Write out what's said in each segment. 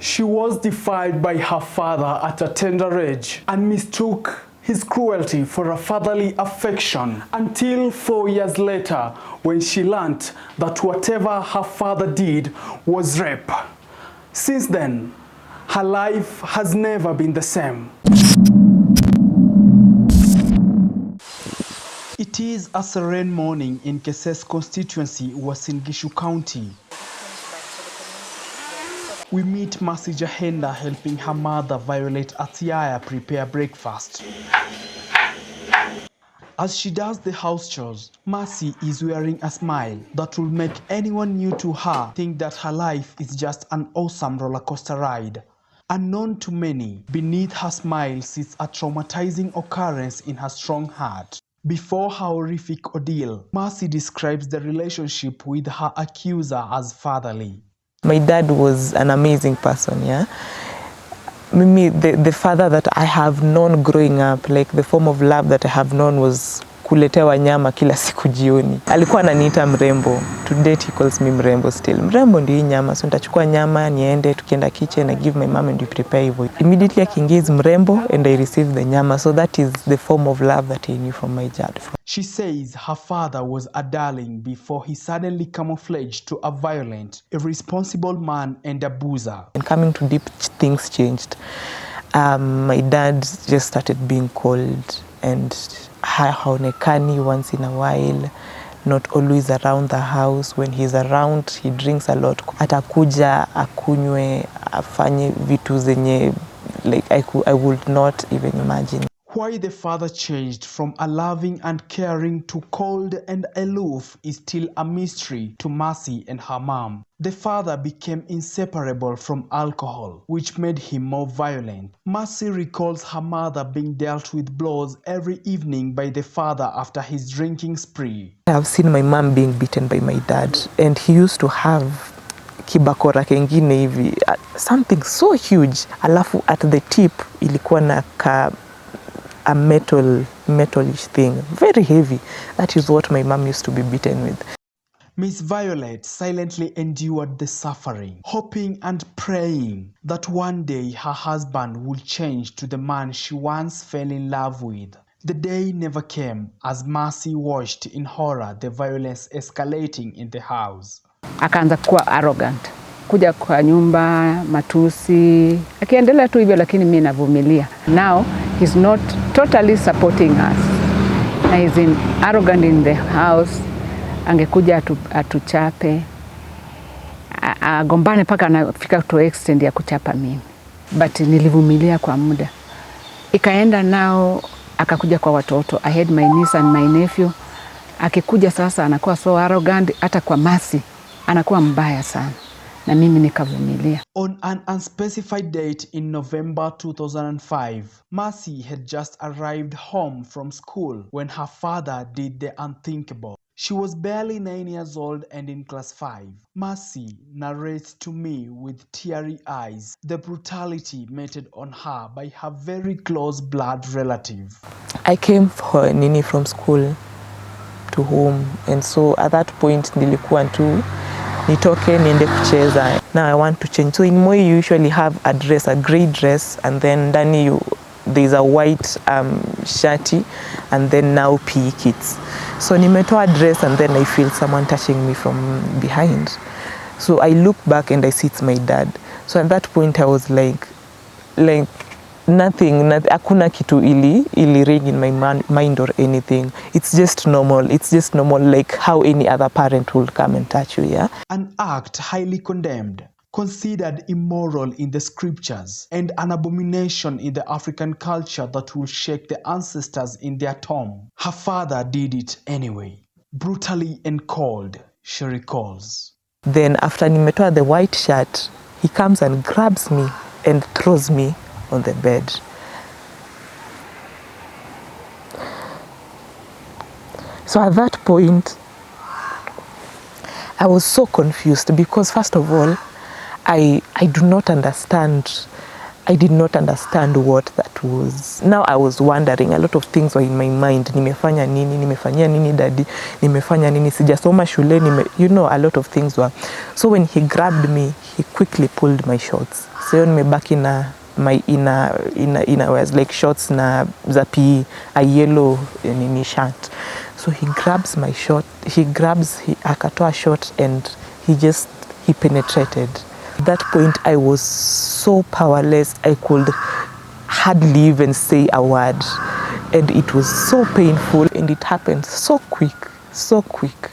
She was defied by her father at a tender age and mistook his cruelty for a fatherly affection until 4 years later when she learnt that whatever her father did was rape. Since then, her life has never been the same. It is a serene morning in Keses constituency, Uasin Gishu County. We meet Mercy Jahenda helping her mother Violet Atiaya prepare breakfast. As she does the house chores, Mercy is wearing a smile that will make anyone new to her think that her life is just an awesome roller coaster ride. Unknown to many, beneath her smile sits a traumatizing occurrence in her strong heart. Before her horrific ordeal, Mercy describes the relationship with her accuser as fatherly. My dad was an amazing person, yeah. Mimi, the father that I have known growing up, like the form of love that I have known was kuletewa nyama kila siku jioni. Alikuwa ananiita mrembo. To date he calls me mrembo still. Mrembo ndio nyama, so nitachukua nyama niende tukienda kitchen, I give my mom and we prepare hivyo. Immediately akiingiza mrembo and I receive the nyama, so that is the form of love that I knew from my dad. She says her father was a darling before he suddenly camouflaged to a violent, irresponsible man and abuser. And coming to deep, things changed. My dad just started being cold and haonekani once in a while, not always around the house. When he's around, he drinks a lot. Atakuja, akunywe, afanye vitu zenye, like I would not even imagine. Why the father changed from a loving and caring to cold and aloof is still a mystery to Mercy and her mom. The father became inseparable from alcohol, which made him more violent. Mercy recalls her mother being dealt with blows every evening by the father after his drinking spree. I have seen my mom being beaten by my dad, and he used to have kibakora kengine hivi, something so huge. Alafu at the tip ilikuwa na a metalish thing, very heavy. That is what my mom used to be beaten with. Miss Violet silently endured the suffering, hoping and praying that one day her husband would change to the man she once fell in love with. The day never came as Mercy watched in horror the violence escalating in the house. Akaanza kuwa arrogant, kuja kwa nyumba, matusi, akiendelea tu hivyo, lakini mimi navumilia. Now he's not totally supporting us. He's arrogant in the house. Angekuja atuchape, agombane paka anafika to extend ya kuchapa mimi. But nilivumilia kwa muda. Ikaenda nao, akakuja kwa watoto. I had my niece and my nephew. Akikuja sasa anakuwa so arrogant, hata kwa Mercy anakuwa mbaya sana. Na mimi nikavumilia. On an unspecified date in November 2005, Mercy had just arrived home from school when her father did the unthinkable. She was barely 9 years old and in class 5. Mercy narrates to me with teary eyes the brutality meted on her by her very close blood relative. I came for Nini from school to home, and so at that point nilikuwa tu nitoke niende kucheza. Now I want to change. So in Moi you usually have a dress, a grey dress, and then ndani there's a white shirty, and then now PE kits. So nimetoa dress and then I feel someone touching me from behind. So I look back and I see it's my dad. So at that point I was like nothing, hakuna kitu ili ring in my mind or anything. It's just normal. It's just normal, like how any other parent will come and touch you, yeah? An act highly condemned, considered immoral in the scriptures, and an abomination in the African culture that will shake the ancestors in their tomb. Her father did it anyway, brutally and cold, she recalls. Then after nimetoa the white shirt, he comes and grabs me and throws me on the bed. So at that point, I was so confused because first of all, I do not understand I did not understand what that was. Now I was wondering, a lot of things were in my mind. Nimefanya nini, nimefanyia nini daddy, nimefanya nini, sijasoma shule, you know, a lot of things were. So when he grabbed me, he quickly pulled my shorts. So nimebaki na my inner wears, like shorts na za PE, a yellow nini shirt. So he grabs my short, akatoa short and he penetrated. At that point, I was so powerless, I could hardly even say a word. And it was so painful, and it happened so quick,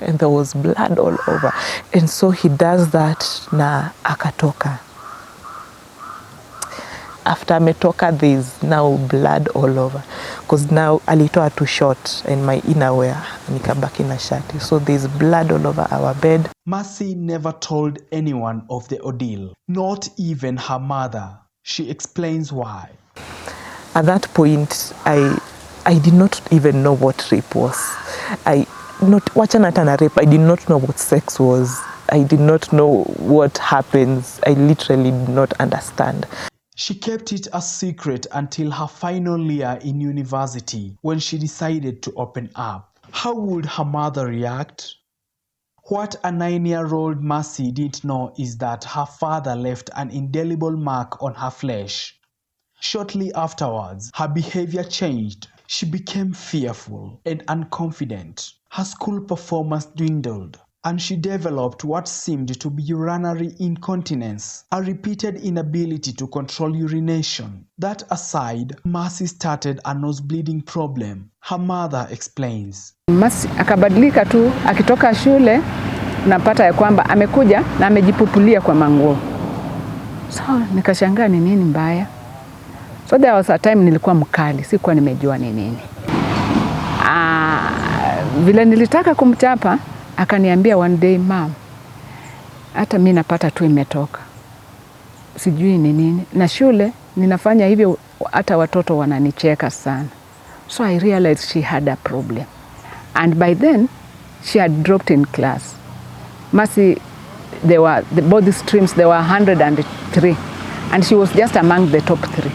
and there was blood all over. And so he does that, na akatoka. After ametoka, there's now blood all over. Because now alitoa too short and my innerwear, nikabaki na shati. So there's blood all over our bed. Mercy never told anyone of the ordeal, not even her mother. She explains why. At that point, I did not even know what rape was. Wachana hata na rape, I did not know what sex was. I did not know what happens. I literally did not understand. She kept it a secret until her final year in university, when she decided to open up. How would her mother react? What a 9-year-old Mercy didn't know is that her father left an indelible mark on her flesh. Shortly afterwards, her behavior changed. She became fearful and unconfident. Her school performance dwindled, and she developed what seemed to be urinary incontinence, a repeated inability to control urination. That aside, Mercy started a nose-bleeding problem. Her mother explains. Mercy akabadilika tu, akitoka shule napata ya kwamba amekuja na amejipupulia kwa manguo. So nikashangaa ni nini mbaya. So there was a time nilikuwa mkali, sikuwa nimejua ni nini. Vile nilitaka kumchapa, akaniambia one day, mom, hata mimi napata tu imetoka. Sijui ni nini. Na shule ninafanya hivyo, hata watoto wananicheka sana. So I realized she had a problem. And by then, she had dropped in class. Mercy, both the streams, there were 103. And she was just among the top 3.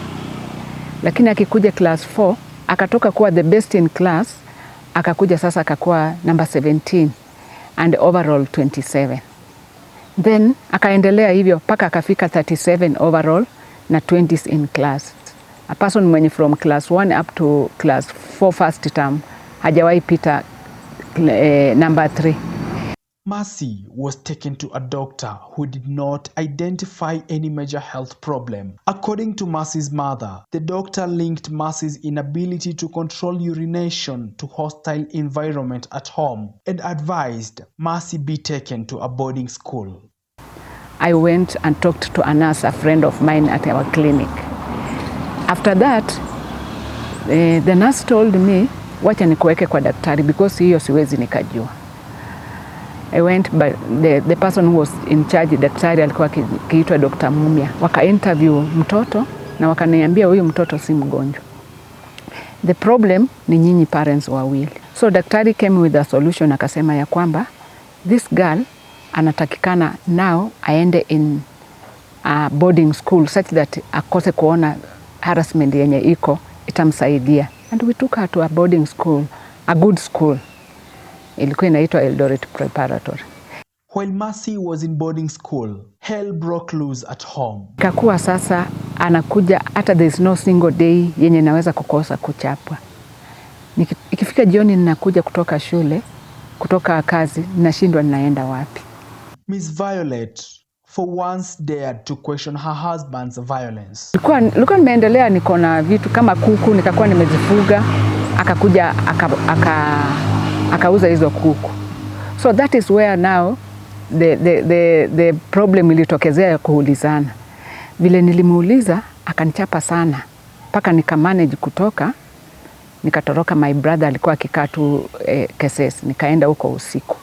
Lakini akikuja class 4, akatoka kuwa the best in class, akakuja sasa akakuwa number 17 and overall 27. Then akaendelea hivyo paka akafika 37 overall na 20s in class. A person mwenye from class 1 up to class 4 first term hajawahi pita number 3. Mercy was taken to a doctor who did not identify any major health problem. According to Mercy's mother, the doctor linked Mercy's inability to control urination to hostile environment at home and advised Mercy be taken to a boarding school. I went and talked to a nurse, a friend of mine at our clinic. After that, the nurse told me, wacha nikuweke kwa daktari because hiyo siwezi nikajua. I went, but the person who was in charge, daktari alikuwa kiitwa Dr. Mumia. Waka interview mtoto na wakaniambia huyu mtoto si mgonjwa. The problem ni nyinyi parents wawili. So daktari came with a solution, akasema ya kwamba this girl anatakikana now aende in a boarding school such that akose kuona harassment yenye iko itamsaidia. And we took her to a boarding school, a good school. Ilikuwa inaitwa Eldoret Preparatory. While Mercy was in boarding school, hell broke loose at home. Kakuwa sasa anakuja, hata there is no single day yenye naweza kukosa kuchapwa. Ikifika jioni ninakuja kutoka shule, kutoka kazi, nashindwa ninaenda wapi. Miss Violet for once dared to question her husband's violence. Nilikuwa nimeendelea, niko na vitu kama kuku nikakuwa nimezifuga, akakuja akauza hizo kuku. So that is where now the problem ilitokezea ya kuulizana. Vile nilimuuliza akanichapa sana mpaka nikamanage kutoka, nikatoroka. My brother alikuwa akikaa tu cases, nikaenda huko usiku.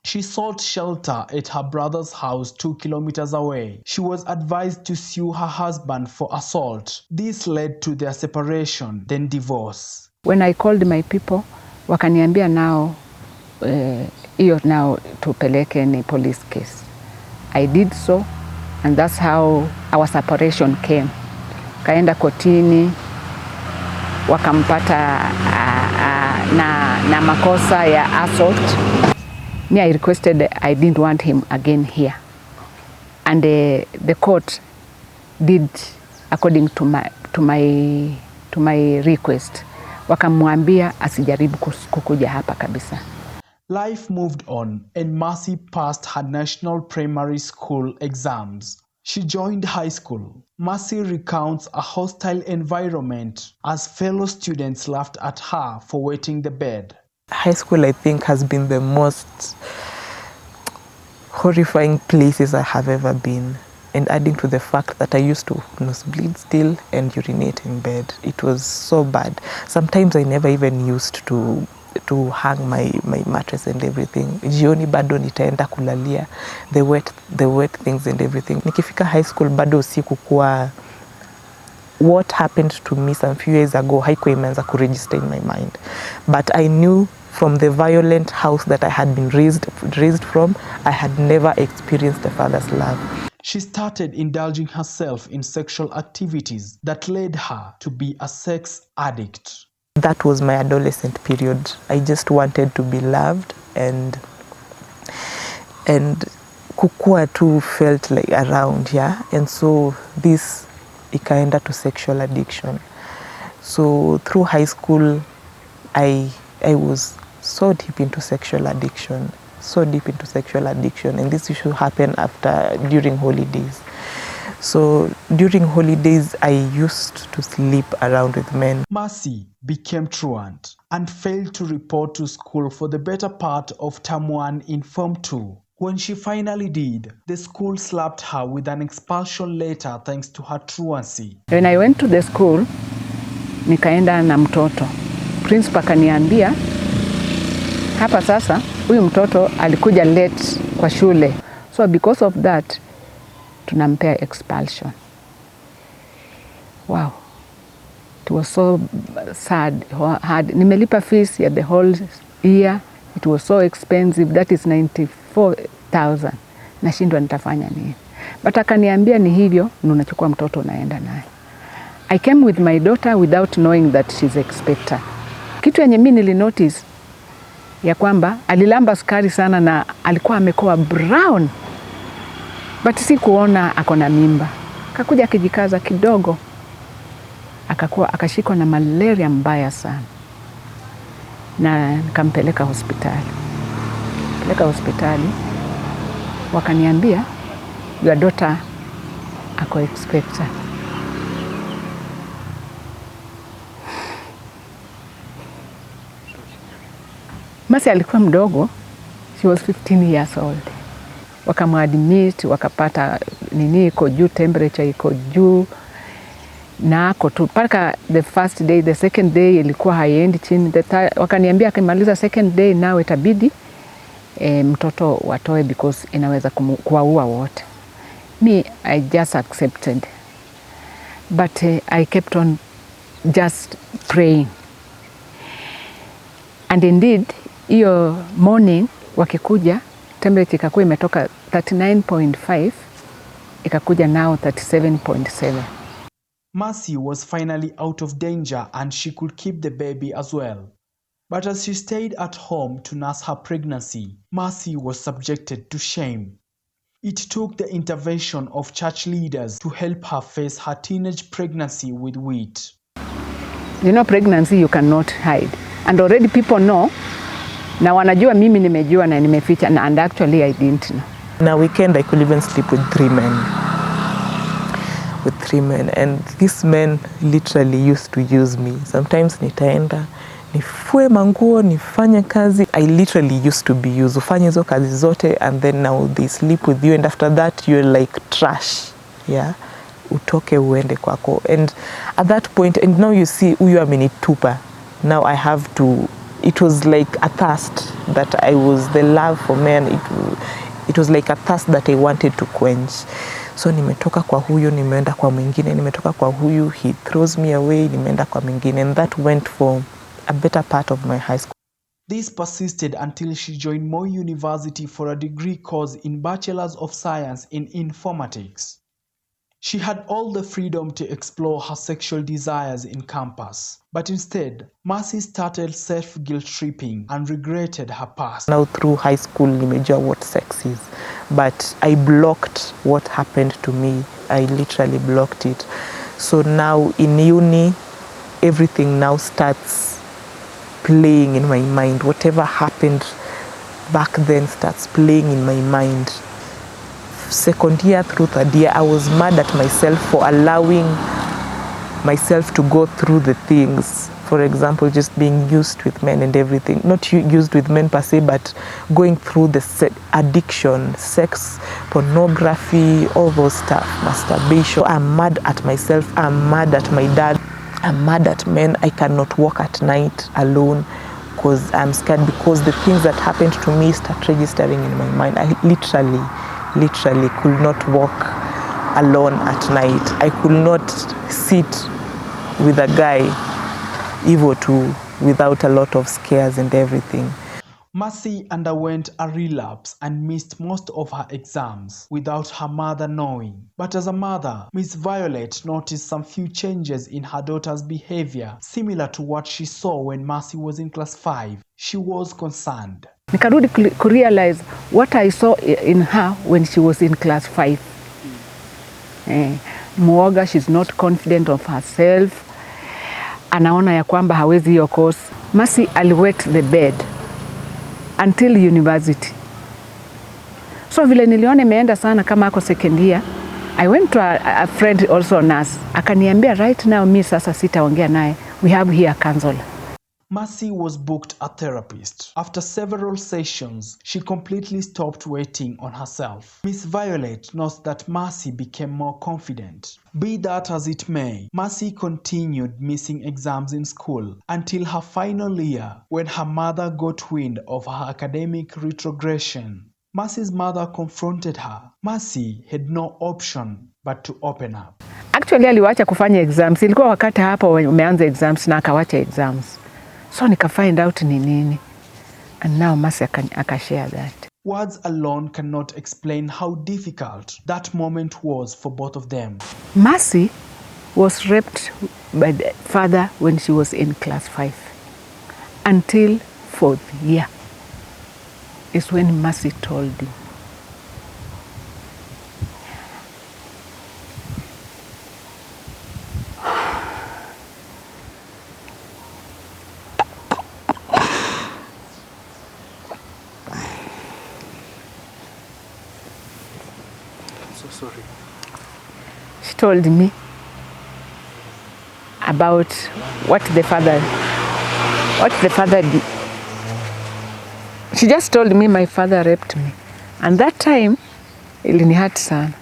She sought shelter at her brother's house 2 kilometers away. She was advised to sue her husband for assault. This led to their separation, then divorce. When I called my people, wakaniambia now, hiyo now tupeleke ni police case. I did so, and that's how our separation came. kaenda kotini, wakampata na makosa ya assault. Me, I requested, I didn't want him again here, and the court did according to my request. Wakamwambia asijaribu kukuja hapa kabisa. Life moved on and Mercy passed her national primary school exams. She joined high school. Mercy recounts a hostile environment as fellow students laughed at her for wetting the bed. High school, I think, has been the most horrifying places I have ever been. And adding to the fact that I used to nosebleed still and urinate in bed. It was so bad. Sometimes I never even used to hang my mattress and everything. Jioni bado nitaenda kulalia the wet things and everything. Nikifika high school bado usiku kuwa what happened to me some few years ago haikuwa imeanza kuregister in my mind. But I knew from the violent house that I had been raised from, I had never experienced a father's love. She started indulging herself in sexual activities that led her to be a sex addict. That was my adolescent period. I just wanted to be loved, and kukua too felt like around, yeah. And so this ikaenda to sexual addiction. So through high school, I was so deep into sexual addiction, and this issue happened during holidays. So during holidays, I used to sleep around with men. Mercy became truant and failed to report to school for the better part of term 1 in Form 2. When she finally did, the school slapped her with an expulsion letter thanks to her truancy. When I went to the school, nikaenda na mtoto. Principal kaniambia, hapa sasa, huyu mtoto alikuja late kwa shule. So because of that, tunampea expulsion. Wow. It was so sad, hard. Nimelipa fees ya the whole year. It was so expensive. That is 94,000. Nashindwa nitafanya nini. But akaniambia ni hivyo, unachukua mtoto unaenda naye. I came with my daughter without knowing that she's expected. Kitu yenye mimi nilinotice ya kwamba alilamba sukari sana na alikuwa amekuwa brown. But si kuona ako na mimba. Akakuja akijikaza kidogo. Akashikwa na malaria mbaya sana. Na nikampeleka hospitali. Wakaniambia, your daughter ako expected. Mercy alikuwa mdogo. She was 15 years old. Wakamuadmit, wakapata nini iko juu, temperature iko juu. Na ako tu paka the first day, the second day ilikuwa haiendi chini. Wakaniambia akimaliza second day nao itabidi mtoto watoe because inaweza kuwaua wote. Me, I just accepted. But I kept on just praying. And indeed, hiyo morning wakikuja, temperature ikakuwa imetoka 39.5, ikakuja now 37.7. Mercy was finally out of danger and she could keep the baby as well. But as she stayed at home to nurse her pregnancy, Mercy was subjected to shame. It took the intervention of church leaders to help her face her teenage pregnancy with wit. You know, pregnancy you cannot hide. And already people know. Na wanajua mimi nimejua na nimeficha, and actually I didn't know. Na weekend I could even sleep with 3 men. And these men literally used to use me. Sometimes nitaenda, nifue manguo, nifanye kazi. I literally used to be used. Ufanye hizo kazi zote and then now they sleep with you and after that you're like trash. Yeah. Utoke uende kwako. And at that point, and now you see huyu amenitupa. Now I have to, it was like a thirst that I was, the love for men, it was like a thirst that I wanted to quench. So nimetoka kwa huyu, nimeenda kwa mwingine, nimetoka kwa huyu, he throws me away, nimeenda kwa mwingine, and that went for a better part of my high school. This persisted until she joined Moi University for a degree course in Bachelor's of Science in Informatics. She had all the freedom to explore her sexual desires in campus, but instead, Mercy started self-guilt tripping and regretted her past. Now through high school, nimejua what sex is, but I blocked what happened to me. I literally blocked it. So now in uni, everything now starts playing in my mind. Whatever happened back then starts playing in my mind. Second year through third year, I was mad at myself for allowing myself to go through the things. For example, just being used with men and everything. Not used with men per se, but going through the addiction, sex, pornography, all those stuff, masturbation. I'm mad at myself. I'm mad at my dad. I'm mad at men. I cannot walk at night alone because I'm scared, because the things that happened to me start registering in my mind. I literally could not walk alone at night. I could not sit with a guy, even too, without a lot of scares and everything. Mercy underwent a relapse and missed most of her exams without her mother knowing. But as a mother, Miss Violet noticed some few changes in her daughter's behavior, similar to what she saw when Mercy was in class 5. She was concerned. Nikarudi kurealize what I saw in her when she was in class 5. Mwoga, she's not confident of herself. Anaona ya kwamba hawezi hiyo course. Mercy aliwet the bed until university. So vile niliona imeenda sana kama ako second year, I went to a friend also nurse. Akaniambia right now mi sasa sitaongea naye. We have here a counselor. Mercy was booked a therapist. After several sessions, she completely stopped waiting on herself. Miss Violet notes that Mercy became more confident. Be that as it may, Mercy continued missing exams in school until her final year, when her mother got wind of her academic retrogression. Mercy's mother confronted her. Mercy had no option but to open up. Actually, aliwacha kufanya exams. Ilikuwa wakati hapo umeanza exams na akawacha exams. So nika find out ni nini. And now Mercy akashare that. Words alone cannot explain how difficult that moment was for both of them. Mercy was raped by the father when she was in class 5. Until 4th year is when Mercy told him. Sorry. She told me about what the father did. She just told me my father raped me. And that time, ilinihurt sana.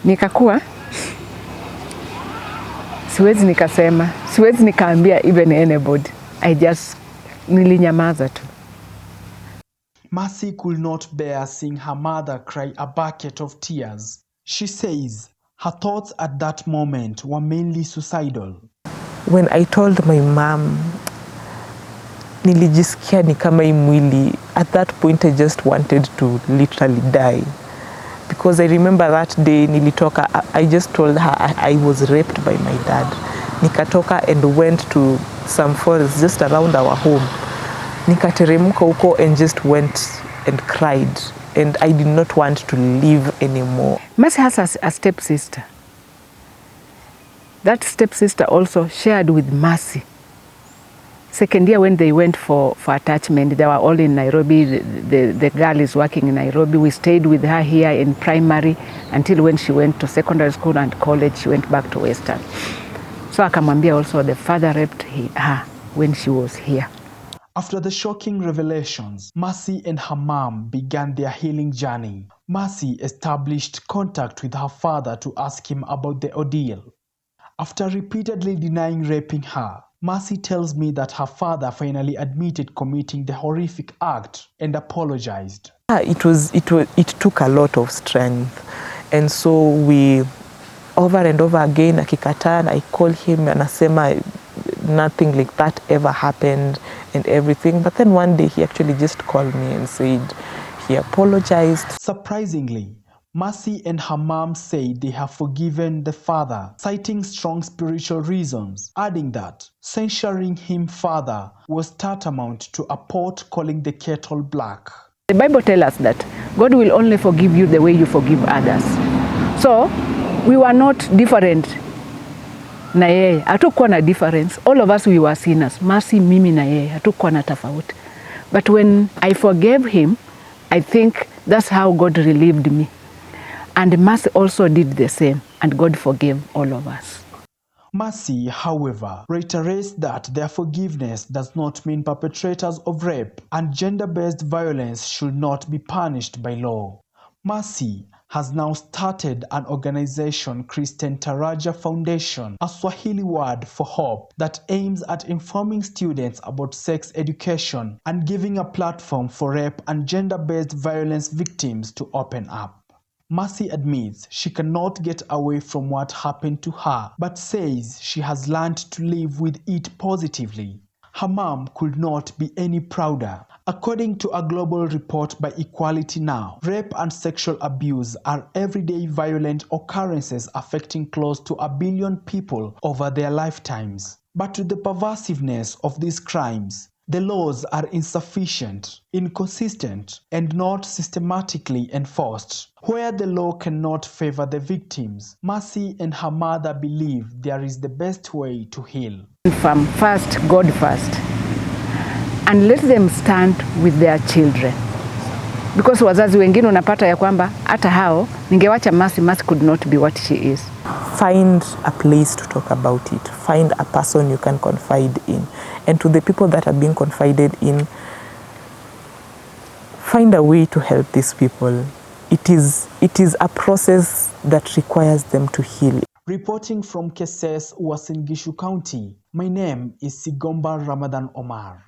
Nikakuwa, siwezi nikasema, siwezi nikaambia even anybody. Nilinyamaza tu. Mercy could not bear seeing her mother cry a bucket of tears. She says her thoughts at that moment were mainly suicidal. When I told my mom, nilijisikia ni kama hii mwili. At that point I just wanted to literally die. Because I remember that day nilitoka, I just told her I was raped by my dad. Nikatoka and went to some forest just around our home. Nikateremka huko and just went and cried, and I did not want to live anymore. Mercy has a stepsister. That stepsister also shared with Mercy. Second year when they went for attachment, they were all in Nairobi. The girl is working in Nairobi. We stayed with her here in primary until when she went to secondary school and college, she went back to Western. So akamwambia also the father raped her when she was here. After the shocking revelations, Mercy and her mom began their healing journey. Mercy established contact with her father to ask him about the ordeal. After repeatedly denying raping her, Mercy tells me that her father finally admitted committing the horrific act and apologized. It took a lot of strength, and so we over and over again akikataa, I call him and asema nothing like that ever happened and everything. But then one day he actually just called me and said he apologized. Surprisingly, Mercy and her mom say they have forgiven the father, citing strong spiritual reasons, adding that censuring him further was tantamount to a pot calling the kettle black. The Bible tells us that God will only forgive you the way you forgive others. So we were not different na yeye, hatukuwa na difference. All of us we were sinners. Mercy, mimi na yeye, hatukuwa na tofauti. But when I forgave him, I think that's how God relieved me. And Mercy also did the same, and God forgave all of us. Mercy, however, reiterates that their forgiveness does not mean perpetrators of rape and gender-based violence should not be punished by law. Mercy has now started an organization, Christian Taraja Foundation, a Swahili word for hope, that aims at informing students about sex education and giving a platform for rape and gender-based violence victims to open up. Mercy admits she cannot get away from what happened to her, but says she has learned to live with it positively. Her mom could not be any prouder. According to a global report by Equality Now, rape and sexual abuse are everyday violent occurrences affecting close to 1 billion people over their lifetimes. But to the pervasiveness of these crimes, the laws are insufficient, inconsistent, and not systematically enforced. Where the law cannot favor the victims, Mercy and her mother believe there is the best way to heal. From first, God first, and let them stand with their children. Because wazazi wengine unapata ya kwamba hata hao ningewacha Mercy, Mercy could not be what she is. Find a place to talk about it. Find a person you can confide in. And to the people that are being confided in, find a way to help these people. It is a process that requires them to heal. Reporting from Keses, Uasin Gishu County, my name is Sigomba Ramadhan Omar.